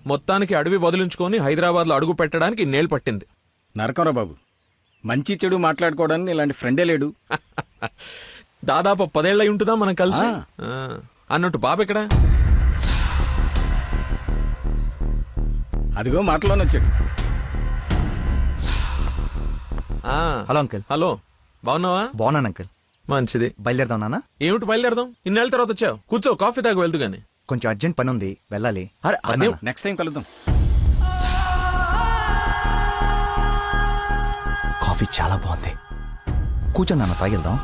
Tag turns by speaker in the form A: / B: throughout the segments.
A: మొత్తానికి అడవి వదిలించుకొని హైదరాబాద్లో అడుగు పెట్టడానికి ఇన్నేళ్ళు పట్టింది.
B: నరకరా బాబు, మంచి చెడు మాట్లాడుకోవడానికి ఇలాంటి ఫ్రెండే లేడు.
A: దాదాపు 10 ఏళ్ళు అయి ఉంటుందా మనం కలిసి. అన్నట్టు బాబు ఎక్కడా?
B: అదిగో మాటలోనే వచ్చాడు.
C: Hello uncle.
A: హలో, బాగున్నావా?
C: బాగున్నాను అంకుల్.
A: మంచిది.
C: బయలుదేరదాం నాన్న?
A: ఏమిటి బయలుదేరదాం? ఇన్నేళ్ళ తర్వాత వచ్చావు, కూర్చో, కాఫీ తాగి వెళ్తూ గాని.
C: కొంచెం అర్జెంట్ పని ఉంది, వెళ్ళాలి.
A: అదే
B: నెక్స్ట్ టైం కలుద్దాం.
C: కాఫీ చాలా బాగుంది, కూర్చొని నాన్న తాగిద్దాం.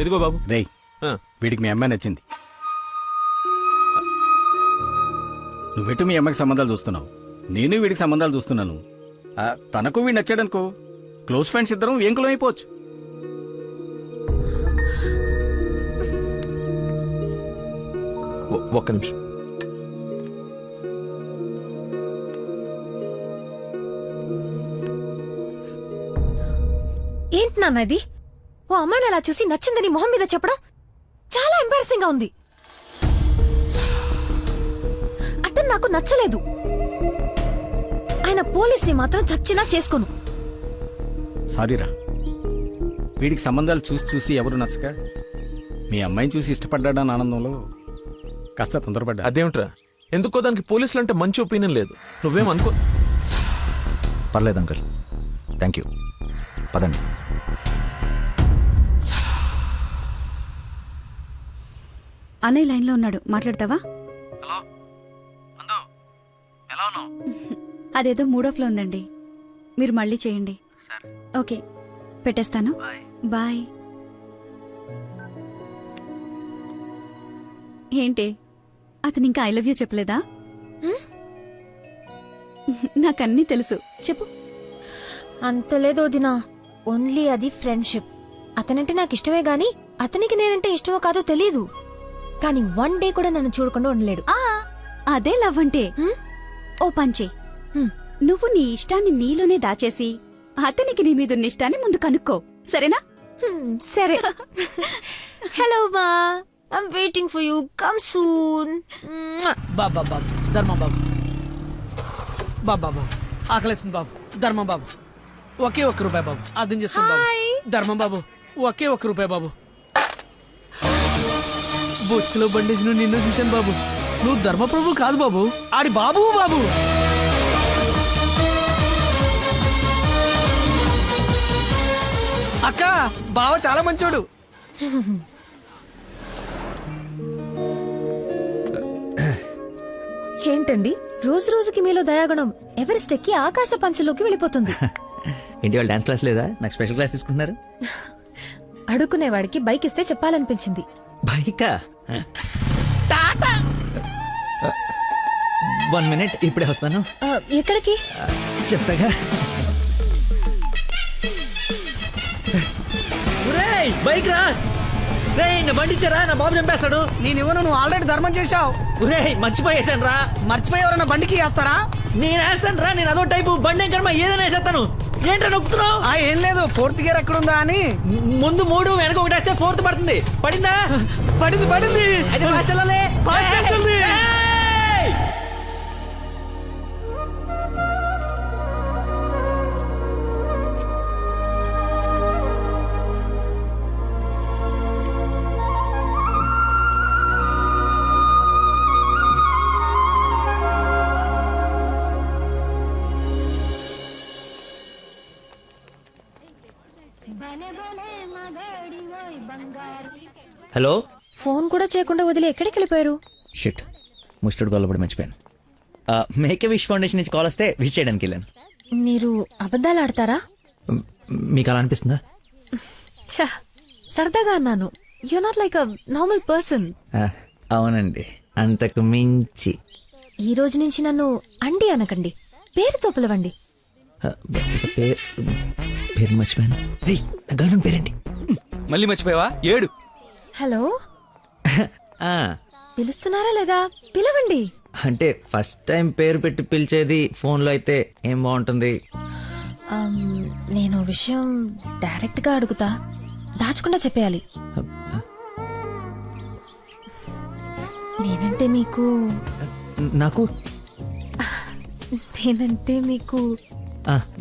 A: ఎదిగో బాబు.
B: రేయ్, వీడికి మీ అమ్మాయి నచ్చింది. నువ్వెటు మీ అమ్మకి సంబంధాలు చూస్తున్నావు, నేను వీడికి సంబంధాలు చూస్తున్నాను. తనకు వీడు నచ్చాడనుకో, క్లోజ్ ఫ్రెండ్స్ ఇద్దరం ఏంకులం అయిపోవచ్చు.
A: ఒక్క నిమిషం.
D: ఏంటి నాన్న ఇది? ఓ అమ్మాయిని అలా చూసి నచ్చిందని మొహం మీద చెప్పడం చాలా ఎంబారసింగ్ గా ఉంది. అతను నాకు నచ్చలేదు. ఆయన పోలీస్ని మాత్రం చచ్చినా చేసుకోను.
B: సారీరా, వీడికి సంబంధాలు చూసి చూసి ఎవరు నచ్చక మీ అమ్మాయిని చూసి ఇష్టపడ్డాడని ఆనందంలో కాస్త తొందరపడ్డా.
A: అదేమిట్రా, ఎందుకో దానికి పోలీసులు అంటే మంచి ఒపీనియన్ లేదు. నువ్వేమనుకో.
C: పర్లేదు అంకుల్, థ్యాంక్ యూ. పదండి.
E: అన్నయ్య లైన్లో ఉన్నాడు, మాట్లాడతావా? అదేదో మూడోఫ్లో ఉందండి, మీరు మళ్ళీ చేయండి. ఓకే, పెట్టేస్తాను. బాయ్. ఏంటి, అతను ఇంకా ఐ లవ్ యూ చెప్పలేదా? నాకన్నీ తెలుసు, చెప్పు.
D: అంత లేదో దినా, ఓన్లీ అది ఫ్రెండ్షిప్. అతనంటే నాకు ఇష్టమే గాని అతనికి నేనంటే ఇష్టమో కాదో తెలీదు. కానీ 1 డే కూడా నన్ను చూడకుండా ఉండలేడు.
E: అదే లవ్ అంటే. ఓ పంచే, నువ్వు నీ ఇష్టాన్ని నీలోనే దాచేసి అతనికి నీ మీదున్న ఇష్టాన్ని ముందు కనుక్కో, సరేనా?
D: సరే. హలో మా, I'm waiting for you, come soon.
F: బాబా బాబు, ధర్మం బాబు. బాబా బాబు, ఆకలేస్తుంది బాబు. ధర్మం బాబు, ఒకే ₹1 బాబు, అర్థం చేసుకోండి బాబు. ధర్మం బాబు, ఒకే ₹1 బాబు. బొచ్చులో బండేసి నిన్ను చూశాను బాబు. నువ్వు ధర్మప్రభు కాదు బాబు, ఆడి బాబు బాబు. అక్క, బావ చాలా మంచోడు.
D: ఏంటండి రోజు రోజుకి మీలో దయాగుణం ఎవరెస్ట్ ఎక్కి ఆకాశ పంచులోకి వెళ్ళిపోతుంది.
G: ఏంటి వాళ్ళు డాన్స్ క్లాస్ లేదా? నాకు స్పెషల్ క్లాస్ తీసుకుంటున్నారు.
D: అడుక్కునేవాడికి బైక్ ఇస్తే చెప్పాలనిపించింది.
G: బైకా? 1 మినిట్, ఇప్పుడే వస్తాను.
D: ఎక్కడికి?
G: చెప్తాగా. బైక్ రా రే, నా బండి ఇచ్చారా, నా బాబు చంపేస్తాడు.
F: నేనివ్వను, నువ్వు ఆల్రెడీ ధర్మం చేశావు.
G: మర్చిపోయేసాను రా.
F: మర్చిపోయి ఎవరైనా బండికి వేస్తారా?
G: నేను వేస్తాను రా, నేను అదో టైపు బండి కర్మ, ఏదైనా వేసేస్తాను. ఏంటో నొక్కుతున్నావు?
F: ఏం లేదు, 4th గేర్ ఎక్కడుందా అని.
G: ముందు 3 వెనక 1 వేస్తే 4th పడుతుంది. పడిందా?
F: పడింది పడింది.
G: అయితే ఫాస్ట్ వెళ్ళాలి. హలో.
D: ఫోన్ కూడా చేయకుండా వదిలి ఎక్కడికి వెళ్ళిపోయారు?
G: షిట్, ముస్టర్డ్ కాల్ పడి మర్చిపోయాను. మేకే విష్ ఫౌండేషన్ నుంచి కాల్ వస్తే విష్ చేయడానికి వెళ్ళాను.
D: మీరు అబద్ధాలు ఆడతారా?
G: మీకు అలా అనిపిస్తుందా?
D: సరదాగా అన్నాను. You not like a normal person.
G: అవునండి, అంతకు మించి.
D: ఈ రోజు నుంచి నన్ను అండి అనకండి, పేరుతో పిలవండి.
G: పేరు మర్చిపోయాను. రేయ్, నా గర్ల్ ఫ్రెండ్ పేరేంటి?
H: మళ్ళీ మర్చిపోయావా? 7.
D: హలో, పిలుస్తున్నారా లేదా? పిలవండి.
G: అంటే ఫస్ట్ టైం పేరు పెట్టి పిలిచేది ఫోన్లో అయితే ఏం బాగుంటుంది?
D: నేను విషయం డైరెక్ట్ గా అడుగుతా, దాచకుండా చెప్పేయాలి. నేనంటే మీకు
G: నాకు
D: నేనంటే మీకు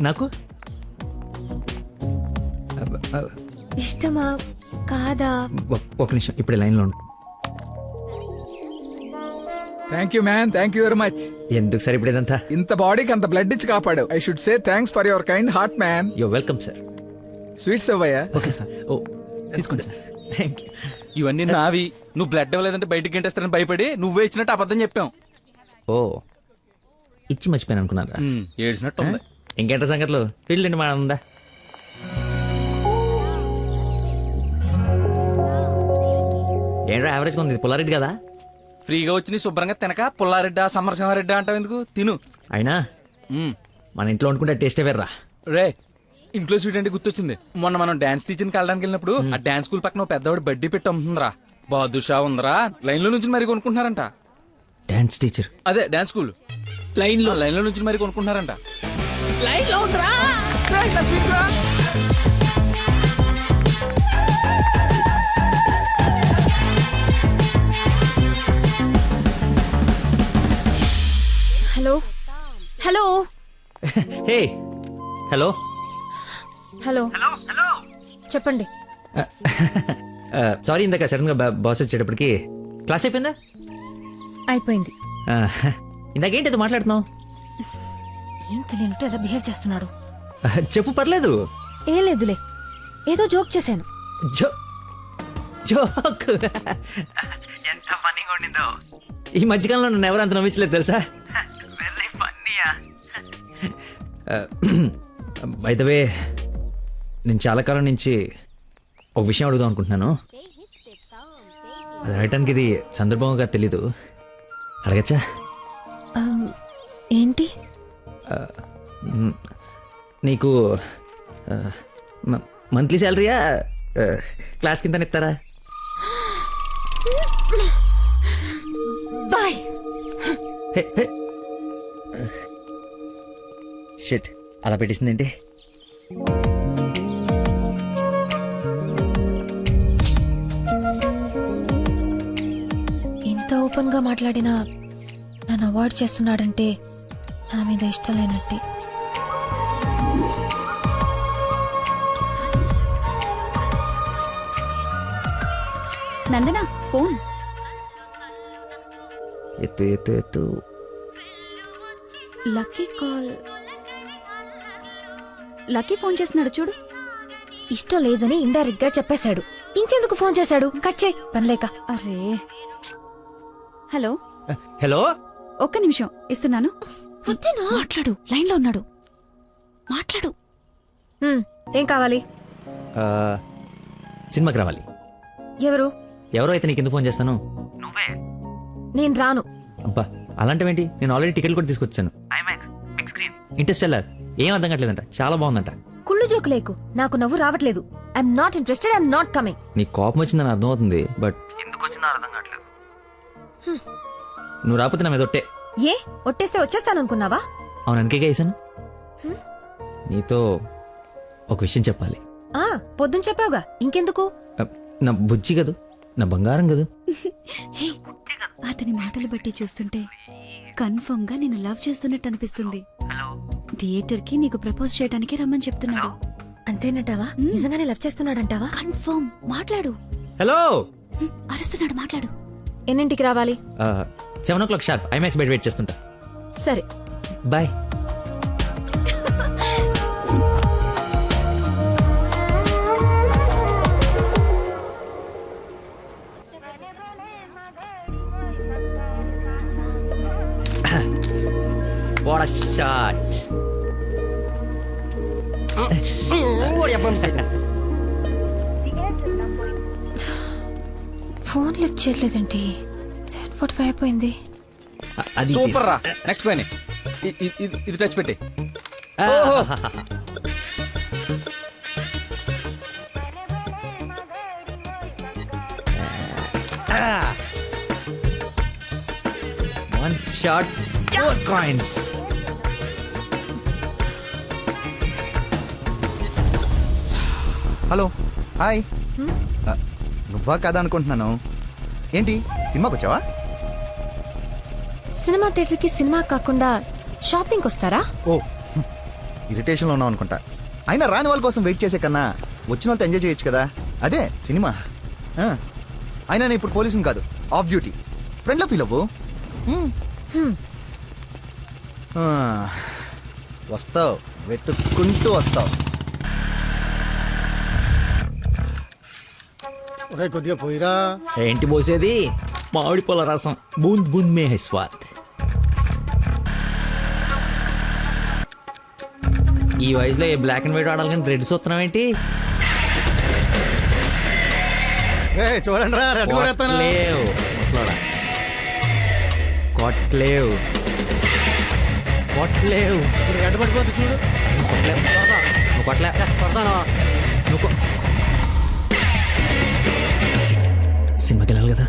G: నాకు
D: ఇష్టమా కాదా?
G: ఒక నిమిషం, ఇప్పుడే లైన్లో ఉండు.
I: Thank you man, thank you very much.
G: ఎందుకు సార్ ఇప్పుడు ఇదంతా?
I: ఇంత బాడీకి అంత బ్లడ్ ఇచ్చి కాపాడు. I should say thanks for your kind heart man.
G: Yo welcome sir.
I: Sweets అవ్వయ్యా.
G: Okay sir. ఓ తీసుకోండి సార్. Thank you.
H: ఇవన్నీ నావి. నువ్వు బ్లడ్ ఇవ్వలేదంటే బయటికి గంటేస్తారని భయపడి నువ్వే ఇచ్చినట్టు అబద్ధం చెప్పాం.
G: ఓ ఇచ్చి మర్చిపోయాను అనుకున్నారా?
H: ఏడ్చినట్టు ఉంది.
G: ఇంకేంట సంగతులు? పెళ్ళండి మా ఉందా? ఏంట్రా యావరేజ్ ఉంది, పుల్లారెడ్డి కదా?
H: ఫ్రీగా వచ్చి నీ శుభ్రంగా తినక పుల్లారెడ్డా సమరసింహారెడ్డా అంటావు ఎందుకు? తిను.
G: అయినా మన ఇంట్లో వండుకుంటే టేస్టే వేర్రా.
H: రే, ఇంట్లో స్వీట్ అంటే గుర్తొచ్చింది. మొన్న మనం డాన్స్ టీచర్కి వెళ్ళడానికి వెళ్ళినప్పుడు ఆ డాన్స్ స్కూల్ పక్కన ఓ పెద్దవాడు బడ్డీ పెట్టి అమ్ముతుందిరా. బాదుషా ఉందరా. లైన్ లో నుంచి మరి కొనుక్కుంటున్నారంట.
G: Dance teacher?
H: అదే డాన్స్ స్కూల్. లైన్ లో నుంచి మరి కొనుక్కుంటున్నారంట. లైన్ లో ఉందిరా. రేయ్, నా స్వీట్స్ రా.
D: Hello hello
G: hey hello
D: hello చెప్పండి.
G: సారీ, ఇందాక సడన్ గా బాస్ వచ్చేటప్పటికి క్లాస్ అయిపోయిందా?
D: అయిపోయింది.
G: ఇందాకేంటి అది మాట్లాడుతున్నావు?
D: ఏం తెలియనట్టు ఎలా బిహేవ్ చేస్తున్నాడు.
G: చెప్పు, పర్లేదు.
D: ఏం లేదులే, ఏదో జోక్ చేశాను.
G: జోక్ ఎంత ఫన్నీగా ఉండిందో. ఈ మధ్యకాలంలో నన్ను ఎవరు అంత నమ్మించలేదు తెలుసా? బై ద వే, నేను చాలా కాలం నుంచి ఒక విషయం అడుగుదాం అనుకుంటున్నాను. అది అడగటానికి ఇది సందర్భంగా తెలీదు. అడగచ్చా?
D: ఏంటి?
G: నీకు మంత్లీ శాలరీయా, క్లాస్ కింద ఇస్తారా?
D: బాయ్.
G: షిట్, అలా పెట్టేసిందేంటి?
D: ఇంత ఓపెన్ గా మాట్లాడినా నన్ను అవాయిడ్ చేస్తున్నాడంటే నా మీద ఇష్టం లేనట్టే.
E: నందనా ఫోన్.
G: ఎత్తు ఎత్తు ఎత్తు.
E: Lucky call. లక్కీ ఫోన్ చేస్తున్నాడు చూడు.
D: ఇష్టం లేదని ఇండైరెక్ట్ గా చెప్పేశాడు. ఇంకెందుకు ఫోన్ చేశాడు? కట్ చేయి, పనిలేక.
E: అరే, హలో
G: హలో,
E: ఒక్క నిమిషం ఇస్తున్నాను.
D: మాట్లాడు, లైన్ లో ఉన్నాడు. మాట్లాడు. ఏం కావాలి?
G: సినిమాకి రావాలి.
D: ఎవరు
G: అయితే నీకు ఎందుకు ఫోన్ చేస్తాను?
D: నేను రాను.
G: అబ్బా, అలాంటివేంటి? నేను ఆల్రెడీ టికెట్ కూడా తీసుకొచ్చాను. ఇంటర్స్టెల్లార్. ఏం అర్థం కావట్లేదంట, చాలా బాగుందంట.
D: కుళ్ళు జోకు లేకు, నాకు నవ్వు రావట్లేదు. I'm not interested, I'm not coming.
G: నీకు కోపం వచ్చిందని అర్థం అవుతుంది, బట్ ఎందుకు వచ్చిందో అర్థం కావట్లేదు. నువ్వు రాకపోతే నా మీద ఒట్టే.
D: ఏ ఒట్టేస్తే వచ్చేస్తాననుకున్నావా?
G: అవును, అందుకేగా వేసాను. నీతో ఒక విషయం చెప్పాలి.
D: పొద్దున చెప్పావుగా, ఇంకెందుకు?
G: నా బుజ్జి కదూ, నా బంగారం కదూ.
E: అతని మాటలు బట్టి చూస్తుంటే కన్ఫర్మ్ గా నేను లవ్ చేస్తున్నట్టు అనిపిస్తుంది. థియేటర్ కి నీకు ప్రపోజ్ చేయడానికి రమ్మని చెప్తున్నాడు.
D: అంతేనంటావా? నిజంగానే లవ్ చేస్తున్నాడంటావా?
E: కన్ఫర్మ్. మాట్లాడు.
G: హలో.
E: అరుస్తున్నాడు, మాట్లాడు.
D: ఎన్నింటికి రావాలి?
G: 7 o'clock షార్ప్ ఐమాక్స్ బయట వెయిట్ చేస్తుంటా.
D: సరే,
G: bye. What a shot.
D: Phone lift చేయలేదేంటి? 7:45 అయిపోయింది.
G: అది
H: సూపర్ రా. నెక్స్ట్ పోయి ఇది టచ్ పెట్టి.
G: One shot, 4 coins.
C: Hello hi నువ్వా కదా అనుకుంటున్నాను. ఏంటి సినిమాకి వచ్చావా?
D: సినిమా థియేటర్కి సినిమా కాకుండా షాపింగ్కి వస్తారా?
C: ఓ ఇరిటేషన్లో ఉన్నావు అనుకుంటా. అయినా రాని వాళ్ళ కోసం వెయిట్ చేసే కన్నా వచ్చిన వాళ్ళతో ఎంజాయ్ చేయొచ్చు కదా, అదే సినిమా. అయినా నేను ఇప్పుడు పోలీసుని కాదు, ఆఫ్ డ్యూటీ. ఫ్రెండ్లో ఫీల్ అవ్వు. వస్తావు, వెతుక్కుంటూ వస్తావు.
B: కొద్దిగా పోయిరా.
G: ఏంటి పోసేది? మామిడి పొల రసం. బూంద్ బూంద్ మే హై స్వాద్. ఈ వయసులో ఏ బ్లాక్ అండ్ వైట్ ఆడాలి కానీ రెడ్ చూస్తున్నావు ఏంటి?
B: చూడండి రా, రెడ్ కూడా ఎత్తాను.
G: కొట్లేవు ముసలోడా, కొట్లేవు కొట్లేవు.
B: రెడ్ పడిపోతే చూడు.
G: కొట్లేవు నువ్వు కొట్లే.
B: కొడతాను.
G: నువ్వు సినిమాకి వెళ్ళాలి కదా,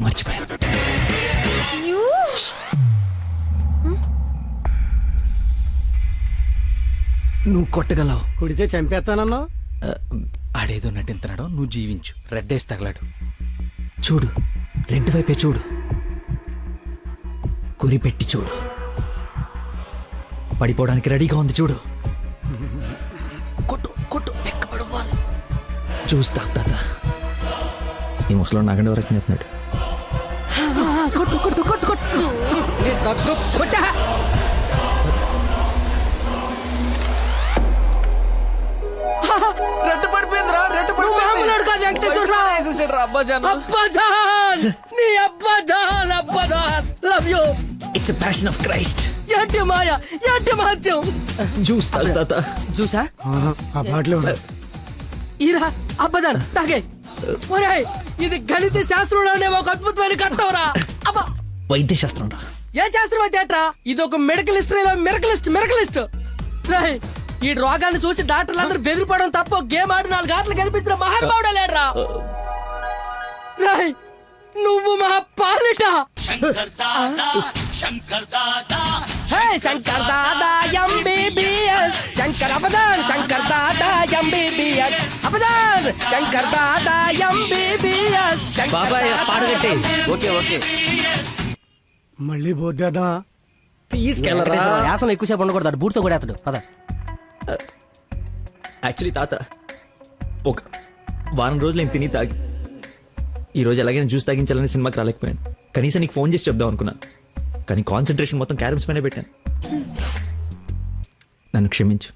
G: మర్చిపోయాను. నువ్వు కొట్టగలవు.
B: కుడితే చంపేస్తానన్నావు.
H: ఆడేదో నటింతున్నాడో, నువ్వు జీవించు. రెడ్ వేసి తగలాడు.
G: చూడు, రెడ్ వైపే చూడు, గురి పెట్టి చూడు. పడిపోవడానికి రెడీగా ఉంది చూడు. కొట్టు కొట్టు, ఎక్కబడవాలి. చూస్తా తాత. ఈ ముసలో నాగండి వరకు చేస్తున్నాడు.
F: కొట్టు కొట్టు కొట్టు కొట్టు కొట్ట.
H: రెడ్ పడిపోయిందిరా, రెడ్ పడిపోయింది.
F: అబ్బాజాన్ నీ అబ్బాజాన్ అబ్బాజాన్ love you.
G: It's a passion of Christ.
F: ఏంటి మాయ, ఏంటి మహత్యం.
G: చూస్తా తాత.
F: చూసా
B: ఆ బాటిలో
F: ఈరా అబ్బాజాన్ తాగే. ఒరేయ్, ఇది గణిత శాస్త్రంలో అనే ఒక అద్భుతమైన కట్టవరా. అబ్బా,
G: వైద్య శాస్త్రం రా.
F: ఏ శాస్త్రం అయితే ఏట్రా? ఇది ఒక మెడికల్ హిస్టరీలో మెరకలిస్ట్. రేయ్, ఈ రోగాన్ని చూసి డాక్టర్లు అందరూ బెదిరిపోవడం తప్ప గేమ్ ఆడి 4 గంటలు గెలిపించిన మహానుభావుడు లేడ్రా. రేయ్, నువ్వు మా పాలిట. హే Shankar Dada MBBS, Shankar అబదాన్, Shankar Dada MBBS, అబదాన్ Shankar Dada MBBS.
G: బాబాయ్ పాడగట్టి.
C: Okay okay.
B: మళ్ళీ పోద్దేదా?
G: తీసుకెళ్ళరా.
F: యాసన ఎక్కువసేపు ఉండకూడదు, బూట్తో కూడా అతడు పద.
G: యాక్చువల్లీ తాత, ఒక వారం రోజులు నేను తిని తాగి ఈరోజు ఎలాగైనా జ్యూస్ తాగించాలని సినిమాకి రాలేకపోయాను. కనీసం నీకు ఫోన్ చేసి చెప్దాం అనుకున్నాను, కానీ కాన్సన్ట్రేషన్ మొత్తం క్యారమ్స్ పైన పెట్టాను. నన్ను క్షమించు.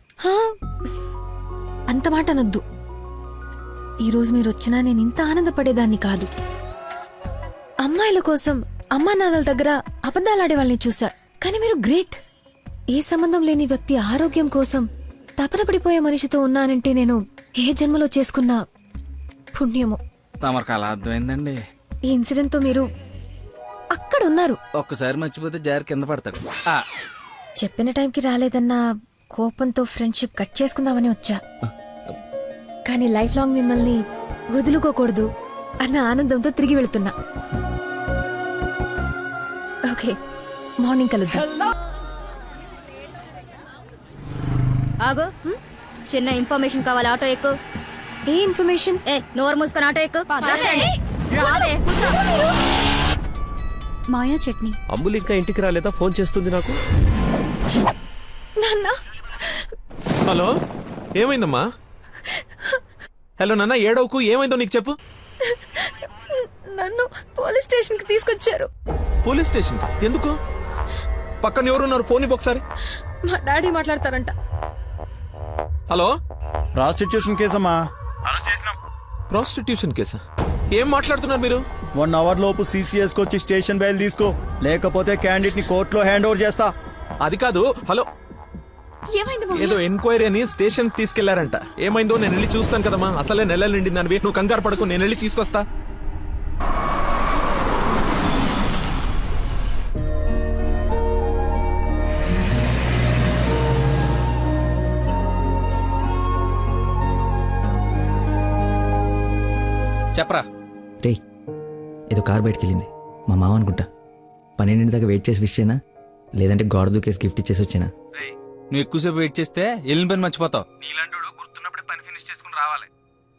D: అంత మాట అనొద్దు. ఈరోజు మీరు వచ్చినా నేను ఇంత ఆనందపడేదాన్ని కాదు. అమ్మాయిల కోసం అమ్మా నాన్నల దగ్గర అబద్ధాలాడే వాళ్ళని చూసా, కానీ మీరు గ్రేట్. ఏ సంబంధం లేని వ్యక్తి ఆరోగ్యం కోసం తపన పడిపోయే మనిషితో ఉన్నానంటే నేను ఏ జన్మలో చేసుకున్న పుణ్యమో.
H: తమరికి అలా అర్థమైందండి.
D: ఈ ఇన్సిడెంట్ తో మీరు అక్కడ ఉన్నారు.
H: ఒక్కసారి మర్చిపోతే జారి కింద పడతాడు.
D: చెప్పిన టైంకి రాలేదన్న కోపంతో ఫ్రెండ్షిప్ కట్ చేసుకుందామని వచ్చా, కానీ లైఫ్ లాంగ్ మిమ్మల్ని వదులుకోకూడదు అన్న ఆనందంతో తిరిగి వెళుతున్నా. ఓకే, మార్నింగ్ కలుద్దాం.
E: ఆగు, చిన్న ఇన్ఫర్మేషన్ కావాలి. ఆటో ఎక్కు.
D: ఏ ఇన్ఫర్మేషన్?
E: నోరు మూసుకొని ఆటో ఎక్కు. రావే, కూర్చో. మాయా చట్నీ.
J: అంబులు ఇంకా ఇంటికి రాలేదా? ఫోన్ చేస్తుంది నాకు.
D: నాన్న.
A: హలో, ఏమైందమ్మా? హలో నాన్న, ఏడవకు. ఏమైందో నీకు చెప్పు.
D: నన్ను పోలీస్ స్టేషన్ కి తీసుకొచ్చారు.
A: Police station? ఎందుకు? పక్కన ఎవరున్నారు? ఫోన్ ఇవ్వు ఒకసారి.
D: మా డాడీ మాట్లాడతారంట.
A: హలో,
J: ప్రాస్టిట్యూషన్ కేసమ్మా.
A: ప్రాస్టిట్యూషన్ కేసా? ఏం మాట్లాడుతున్నారు మీరు?
J: 1 అవర్ లోపు CCS కి వచ్చి స్టేషన్ బయలు తీసుకో, లేకపోతే క్యాండిడేట్ ని కోర్టులో హ్యాండ్ ఓవర్ చేస్తా.
A: అది కాదు. హలో, ఏదో ఎంక్వైరీ అని స్టేషన్ తీసుకెళ్లారంట. ఏమైందో నేను వెళ్ళి చూస్తాను కదమ్మా. అసలే నెలలు నిండింది. నువ్వు కంగారు పడకు, నేను వెళ్ళి తీసుకొస్తా.
H: చెప్పరా.
G: రే, ఏదో కార్ బయటకు వెళ్ళింది. మా మామ అనుకుంటా. 12 దాకా వెయిట్ చేసి విష్ చేయనా, లేదంటే గోడ దూకేసి గిఫ్ట్ ఇచ్చేసి వచ్చానా?
H: నువ్వు ఎక్కువసేపు వెయిట్ చేస్తే వెళ్ళిన పని మర్చిపోతావు. నీలాంటి గుర్తున్నప్పుడే పని ఫినిష్ చేసుకుని రావాలి.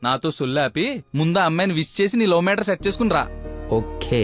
H: నాతో సొల్లాపి ముందు ఆ అమ్మాయిని విష్ చేసి నీ లవ్ మ్యాటర్ సెట్ చేసుకుని రా.
G: ఓకే